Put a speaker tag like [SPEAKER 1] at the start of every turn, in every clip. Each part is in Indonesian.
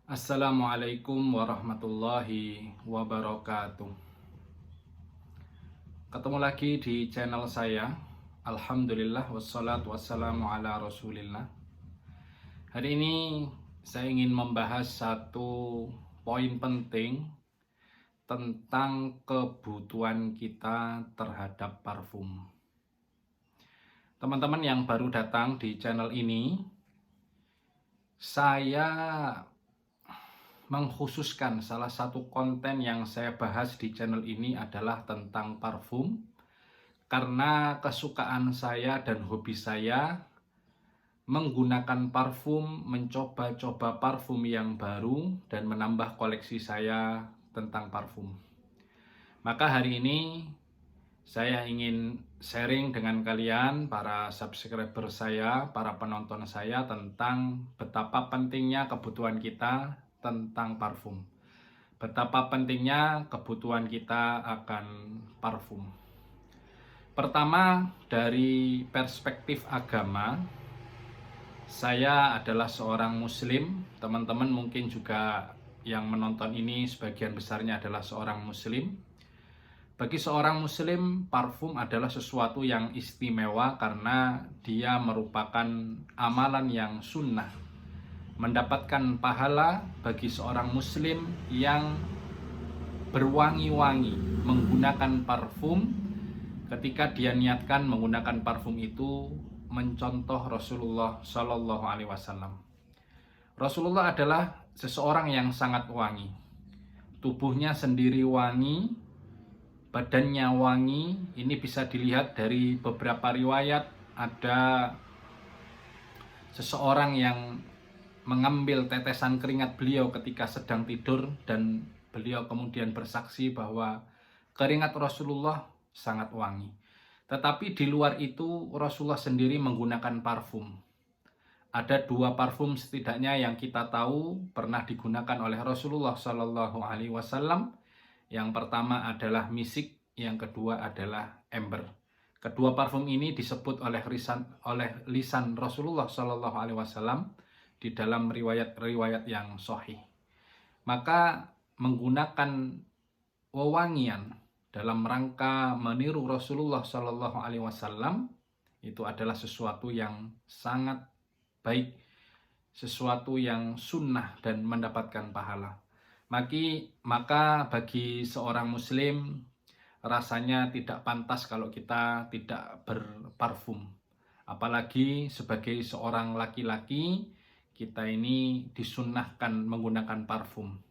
[SPEAKER 1] Assalamualaikum warahmatullahi wabarakatuh. Ketemu lagi di channel saya. Alhamdulillah wassalatu wassalamu ala rasulillah. Hari ini saya ingin membahas satu poin penting tentang kebutuhan kita terhadap parfum. Teman-teman yang baru datang di channel ini, saya mengkhususkan salah satu konten yang saya bahas di channel ini adalah tentang parfum, karena kesukaan saya dan hobi saya menggunakan parfum, mencoba-coba parfum yang baru dan menambah koleksi saya tentang parfum. Maka hari ini saya ingin sharing dengan kalian, para subscriber saya, para penonton saya, tentang betapa pentingnya kebutuhan kita tentang parfum. Betapa pentingnya kebutuhan kita akan parfum. Pertama, dari perspektif agama, saya adalah seorang muslim. Teman-teman mungkin juga yang menonton ini sebagian besarnya adalah seorang muslim. Bagi seorang muslim, parfum adalah sesuatu yang istimewa karena dia merupakan amalan yang sunnah. Mendapatkan pahala bagi seorang muslim yang berwangi-wangi menggunakan parfum, ketika dia niatkan menggunakan parfum itu mencontoh Rasulullah Shallallahu Alaihi Wasallam. Rasulullah adalah seseorang yang sangat wangi. Tubuhnya sendiri wangi, badannya wangi. Ini bisa dilihat dari beberapa riwayat. Ada seseorang yang mengambil tetesan keringat beliau ketika sedang tidur, dan beliau kemudian bersaksi bahwa keringat Rasulullah sangat wangi. Tetapi di luar itu Rasulullah sendiri menggunakan parfum. Ada 2 parfum setidaknya yang kita tahu pernah digunakan oleh Rasulullah Shallallahu Alaihi Wasallam. Yang pertama adalah misik, yang kedua adalah ember. Kedua parfum ini disebut oleh lisan Rasulullah Shallallahu Alaihi Wasallam di dalam riwayat-riwayat yang sahih. Maka menggunakan wewangian dalam rangka meniru Rasulullah Shallallahu Alaihi Wasallam itu adalah sesuatu yang sangat baik, sesuatu yang sunnah dan mendapatkan pahala. Maka bagi seorang muslim rasanya tidak pantas kalau kita tidak berparfum. Apalagi sebagai seorang laki-laki, kita ini disunnahkan menggunakan parfum.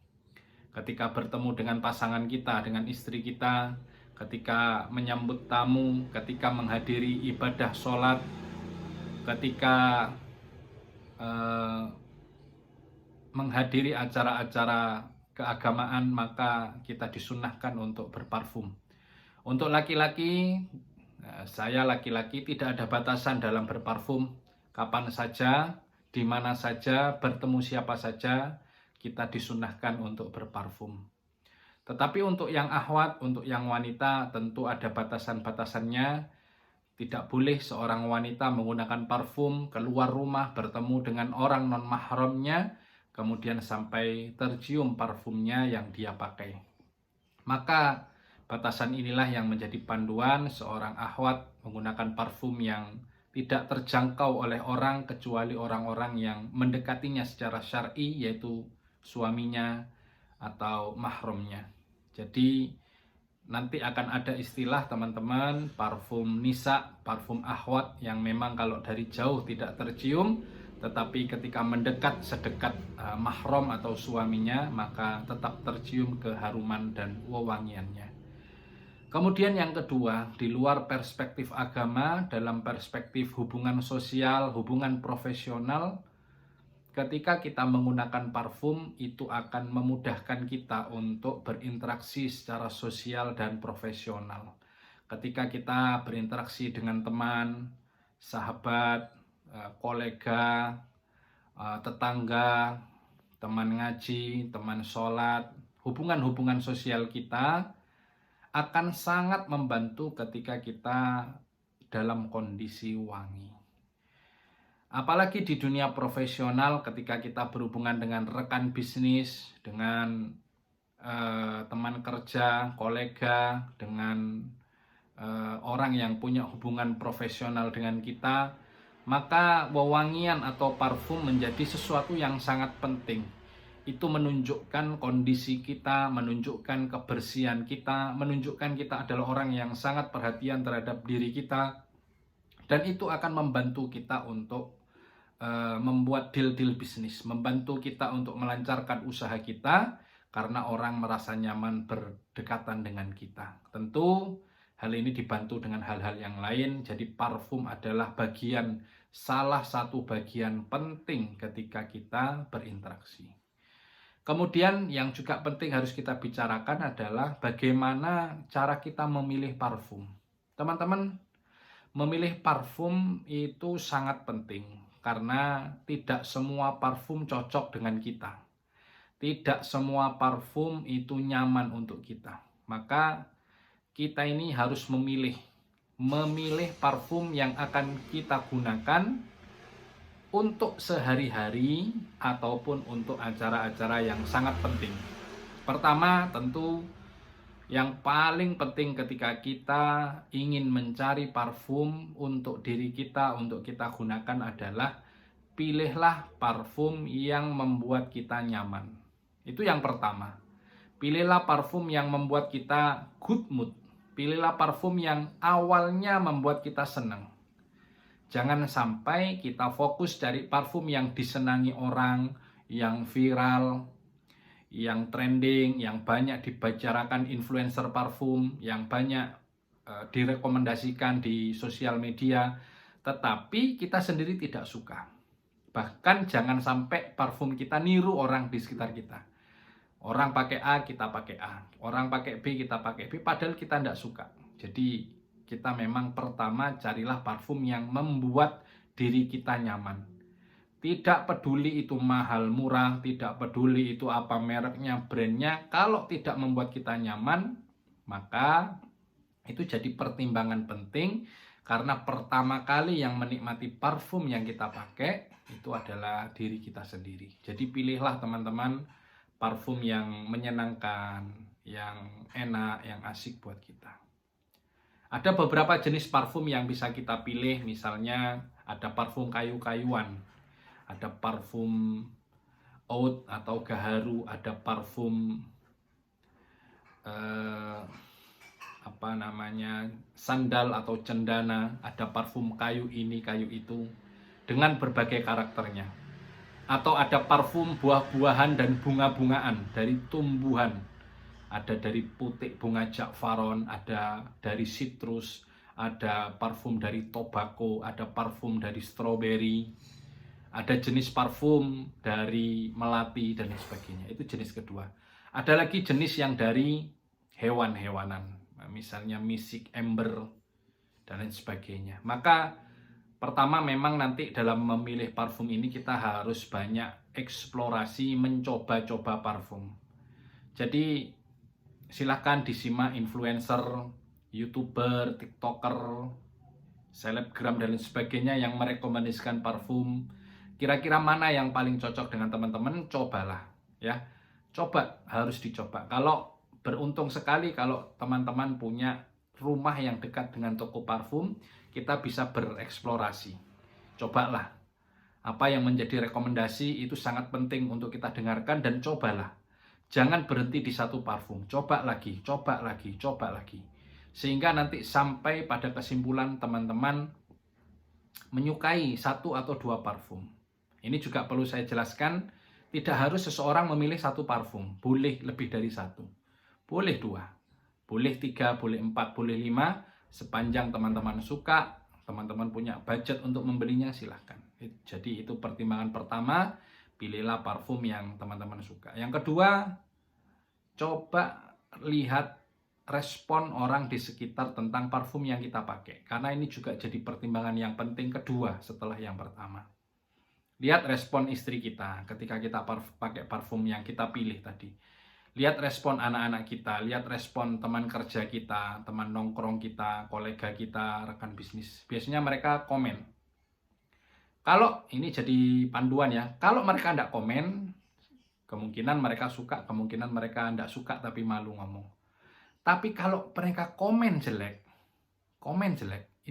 [SPEAKER 1] Ketika bertemu dengan pasangan kita, dengan istri kita, ketika menyambut tamu, ketika menghadiri ibadah sholat, ketika menghadiri acara-acara keagamaan, maka kita disunnahkan untuk berparfum. Untuk laki-laki, saya laki-laki tidak ada batasan dalam berparfum. Kapan saja, di mana saja, bertemu siapa saja, kita disunnahkan untuk berparfum. Tetapi untuk yang ahwat, untuk yang wanita, tentu ada batasan-batasannya. Tidak boleh seorang wanita menggunakan parfum keluar rumah, bertemu dengan orang non-mahramnya, kemudian sampai tercium parfumnya yang dia pakai. Maka batasan inilah yang menjadi panduan seorang ahwat menggunakan parfum yang tidak terjangkau oleh orang kecuali orang-orang yang mendekatinya secara syar'i, yaitu suaminya atau mahramnya. Jadi nanti akan ada istilah teman-teman, parfum nisa, parfum ahwat, yang memang kalau dari jauh tidak tercium, tetapi ketika mendekat sedekat mahram atau suaminya, maka tetap tercium keharuman dan wewangiannya. Kemudian yang kedua, di luar perspektif agama, dalam perspektif hubungan sosial, hubungan profesional, ketika kita menggunakan parfum itu akan memudahkan kita untuk berinteraksi secara sosial dan profesional. Ketika kita berinteraksi dengan teman, sahabat, kolega, tetangga, teman ngaji, teman sholat, hubungan-hubungan sosial kita akan sangat membantu ketika kita dalam kondisi wangi. Apalagi di dunia profesional ketika kita berhubungan dengan rekan bisnis, dengan teman kerja, kolega, dengan orang yang punya hubungan profesional dengan kita, maka wewangian atau parfum menjadi sesuatu yang sangat penting. Itu menunjukkan kondisi kita, menunjukkan kebersihan kita, menunjukkan kita adalah orang yang sangat perhatian terhadap diri kita, dan itu akan membantu kita untuk membuat deal-deal bisnis, membantu kita untuk melancarkan usaha kita karena orang merasa nyaman berdekatan dengan kita. Tentu hal ini dibantu dengan hal-hal yang lain. Jadi parfum adalah salah satu bagian penting ketika kita berinteraksi. Kemudian yang juga penting harus kita bicarakan adalah bagaimana cara kita memilih parfum. Teman-teman, memilih parfum itu sangat penting karena tidak semua parfum cocok dengan kita. Tidak semua parfum itu nyaman untuk kita. Maka kita ini harus memilih parfum yang akan kita gunakan untuk sehari-hari ataupun untuk acara-acara yang sangat penting. Pertama, tentu yang paling penting ketika kita ingin mencari parfum untuk diri kita, untuk kita gunakan adalah pilihlah parfum yang membuat kita nyaman. Itu yang pertama. Pilihlah parfum yang membuat kita good mood. Pilihlah parfum yang awalnya membuat kita senang. Jangan sampai kita fokus cari parfum yang disenangi orang, yang viral, yang trending, yang banyak dibicarakan influencer parfum, yang banyak direkomendasikan di sosial media, tetapi kita sendiri tidak suka. Bahkan jangan sampai parfum kita niru orang di sekitar kita. Orang pakai A, kita pakai A. Orang pakai B, kita pakai B, padahal kita tidak suka. Jadi kita memang pertama carilah parfum yang membuat diri kita nyaman. Tidak peduli itu mahal murah, tidak peduli itu apa mereknya, brandnya, kalau tidak membuat kita nyaman, maka itu jadi pertimbangan penting. Karena pertama kali yang menikmati parfum yang kita pakai itu adalah diri kita sendiri. Jadi pilihlah teman-teman parfum yang menyenangkan, yang enak, yang asik buat kita. Ada beberapa jenis parfum yang bisa kita pilih, misalnya ada parfum kayu-kayuan, ada parfum oud atau gaharu, ada parfum sandal atau cendana, ada parfum kayu ini, kayu itu, dengan berbagai karakternya. Atau ada parfum buah-buahan dan bunga-bungaan dari tumbuhan. Ada dari putik bunga jakfaron, ada dari citrus, ada parfum dari tobacco, ada parfum dari stroberi, ada jenis parfum dari melati dan sebagainya. Itu jenis kedua. Ada lagi jenis yang dari hewan-hewanan, misalnya misik, ember, dan lain sebagainya. Maka pertama memang nanti dalam memilih parfum ini kita harus banyak eksplorasi, mencoba-coba parfum. Jadi silahkan disimak influencer, youtuber, tiktoker, selebgram dan lain sebagainya yang merekomendasikan parfum. Kira-kira mana yang paling cocok dengan teman-teman, cobalah ya. Coba, harus dicoba. Kalau beruntung sekali kalau teman-teman punya rumah yang dekat dengan toko parfum, kita bisa bereksplorasi. Cobalah. Apa yang menjadi rekomendasi itu sangat penting untuk kita dengarkan dan cobalah. Jangan berhenti di satu parfum. Coba lagi, coba lagi, coba lagi. Sehingga nanti sampai pada kesimpulan teman-teman menyukai satu atau dua parfum. Ini juga perlu saya jelaskan, tidak harus seseorang memilih satu parfum. Boleh lebih dari satu. Boleh dua. Boleh tiga, boleh empat, boleh lima. Sepanjang teman-teman suka, teman-teman punya budget untuk membelinya, silahkan. Jadi itu pertimbangan pertama, pilihlah parfum yang teman-teman suka. Yang kedua, coba lihat respon orang di sekitar tentang parfum yang kita pakai. Karena ini juga jadi pertimbangan yang penting kedua setelah yang pertama. Lihat respon istri kita ketika kita pakai parfum yang kita pilih tadi. Lihat respon anak-anak kita, lihat respon teman kerja kita, teman nongkrong kita, kolega kita, rekan bisnis. Biasanya mereka komen. Kalau ini jadi panduan ya, kalau mereka tidak komen, kemungkinan mereka suka, kemungkinan mereka tidak suka tapi malu ngomong. Tapi kalau mereka komen jelek,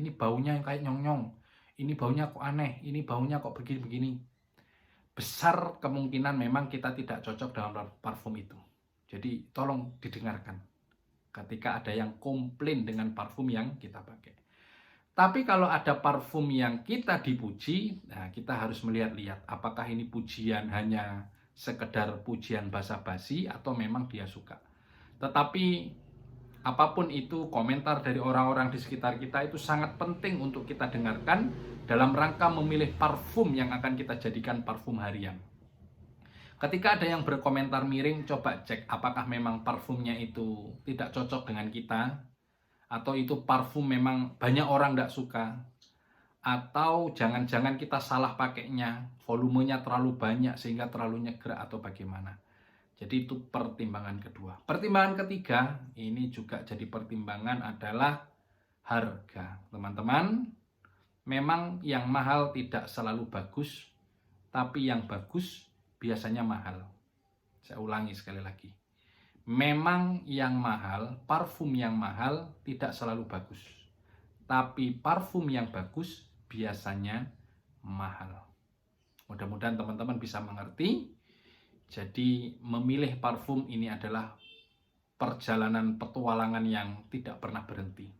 [SPEAKER 1] ini baunya kayak nyong-nyong, ini baunya kok aneh, ini baunya kok begini-begini, besar kemungkinan memang kita tidak cocok dalam parfum itu. Jadi tolong didengarkan ketika ada yang komplain dengan parfum yang kita pakai. Tapi kalau ada parfum yang kita dipuji, nah kita harus melihat-lihat apakah ini pujian hanya sekedar pujian basa-basi atau memang dia suka. Tetapi apapun itu, komentar dari orang-orang di sekitar kita itu sangat penting untuk kita dengarkan dalam rangka memilih parfum yang akan kita jadikan parfum harian. Ketika ada yang berkomentar miring, coba cek apakah memang parfumnya itu tidak cocok dengan kita, atau itu parfum memang banyak orang tidak suka, atau jangan-jangan kita salah pakainya, volumenya terlalu banyak sehingga terlalu nyeger atau bagaimana. Jadi itu pertimbangan kedua. Pertimbangan ketiga, ini juga jadi pertimbangan adalah harga. Teman-teman, memang yang mahal tidak selalu bagus, tapi yang bagus biasanya mahal. Saya ulangi sekali lagi. Memang yang mahal, parfum yang mahal tidak selalu bagus. Tapi parfum yang bagus biasanya mahal. Mudah-mudahan teman-teman bisa mengerti. Jadi memilih parfum ini adalah perjalanan petualangan yang tidak pernah berhenti.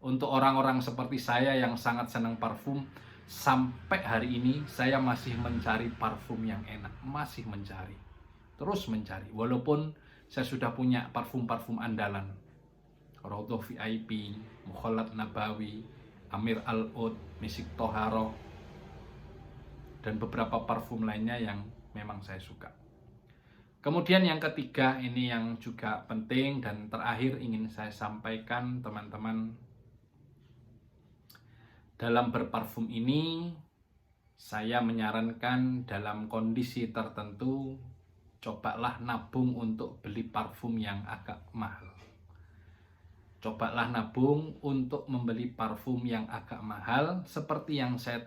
[SPEAKER 1] Untuk orang-orang seperti saya yang sangat senang parfum, sampai hari ini saya masih mencari parfum yang enak. Masih mencari. Terus mencari. Walaupun saya sudah punya parfum-parfum andalan. Raudhah VIP, Mukhallat Nabawi, Amir Al-Oud, Misik Toharo, dan beberapa parfum lainnya yang memang saya suka. Kemudian yang ketiga, ini yang juga penting dan terakhir ingin saya sampaikan teman-teman. Dalam berparfum ini, saya menyarankan dalam kondisi tertentu, cobalah nabung untuk beli parfum yang agak mahal. Cobalah nabung untuk membeli parfum yang agak mahal. Seperti yang saya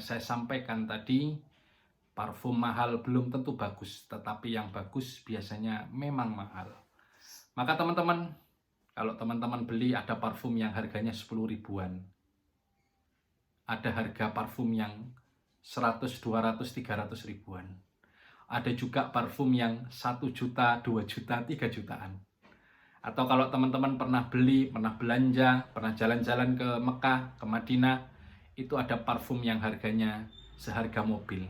[SPEAKER 1] sampaikan tadi, parfum mahal belum tentu bagus, tetapi yang bagus biasanya memang mahal. Maka teman-teman, kalau teman-teman beli ada parfum yang harganya 10 ribuan. Ada harga parfum yang 100, 200, 300 ribuan. Ada juga parfum yang 1 juta, 2 juta, 3 jutaan. Atau kalau teman-teman pernah beli, pernah belanja, pernah jalan-jalan ke Mekah, ke Madinah, itu ada parfum yang harganya seharga mobil.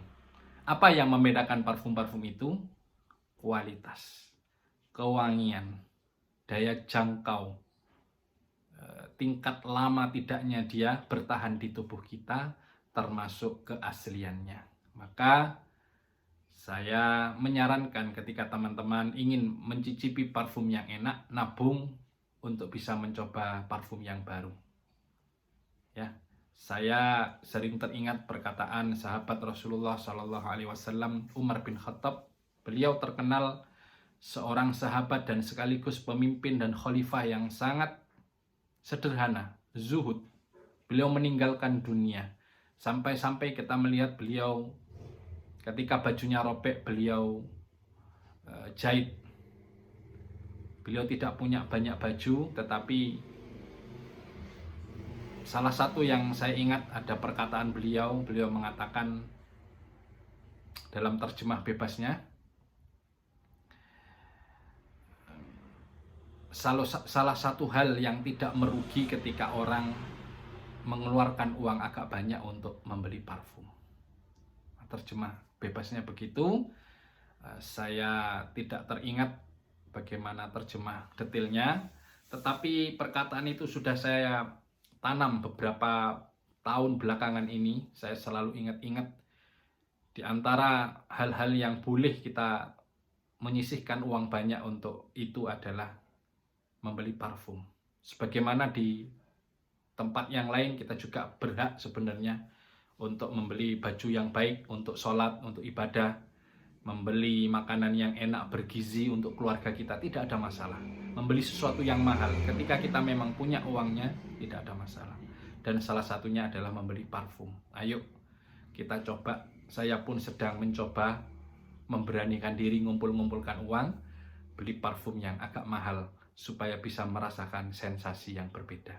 [SPEAKER 1] Apa yang membedakan parfum-parfum itu? Kualitas, kewangian, daya jangkau, tingkat lama tidaknya dia bertahan di tubuh kita, termasuk keasliannya. Maka saya menyarankan ketika teman-teman ingin mencicipi parfum yang enak, nabung untuk bisa mencoba parfum yang baru. Ya, saya sering teringat perkataan sahabat Rasulullah SAW, Umar bin Khattab. Beliau terkenal seorang sahabat dan sekaligus pemimpin dan khalifah yang sangat sederhana, zuhud. Beliau meninggalkan dunia. Sampai-sampai kita melihat beliau ketika bajunya robek, beliau jahit. Beliau tidak punya banyak baju, tetapi salah satu yang saya ingat ada perkataan beliau mengatakan dalam terjemah bebasnya, salah satu hal yang tidak merugi ketika orang mengeluarkan uang agak banyak untuk membeli parfum. Terjemah bebasnya begitu. Saya tidak teringat bagaimana terjemah detailnya, tetapi perkataan itu sudah saya tanam beberapa tahun belakangan ini. Saya selalu ingat-ingat di antara hal-hal yang boleh kita menyisihkan uang banyak untuk itu adalah membeli parfum. Sebagaimana di tempat yang lain kita juga berhak sebenarnya untuk membeli baju yang baik untuk sholat, untuk ibadah, membeli makanan yang enak, bergizi untuk keluarga kita, tidak ada masalah. Membeli sesuatu yang mahal ketika kita memang punya uangnya, tidak ada masalah. Dan salah satunya adalah membeli parfum. Ayo kita coba, saya pun sedang mencoba memberanikan diri ngumpul-ngumpulkan uang, beli parfum yang agak mahal, supaya bisa merasakan sensasi yang berbeda.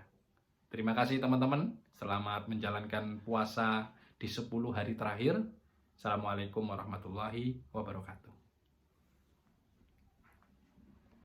[SPEAKER 1] Terima kasih teman-teman, selamat menjalankan puasa di 10 hari terakhir. Assalamualaikum warahmatullahi wabarakatuh.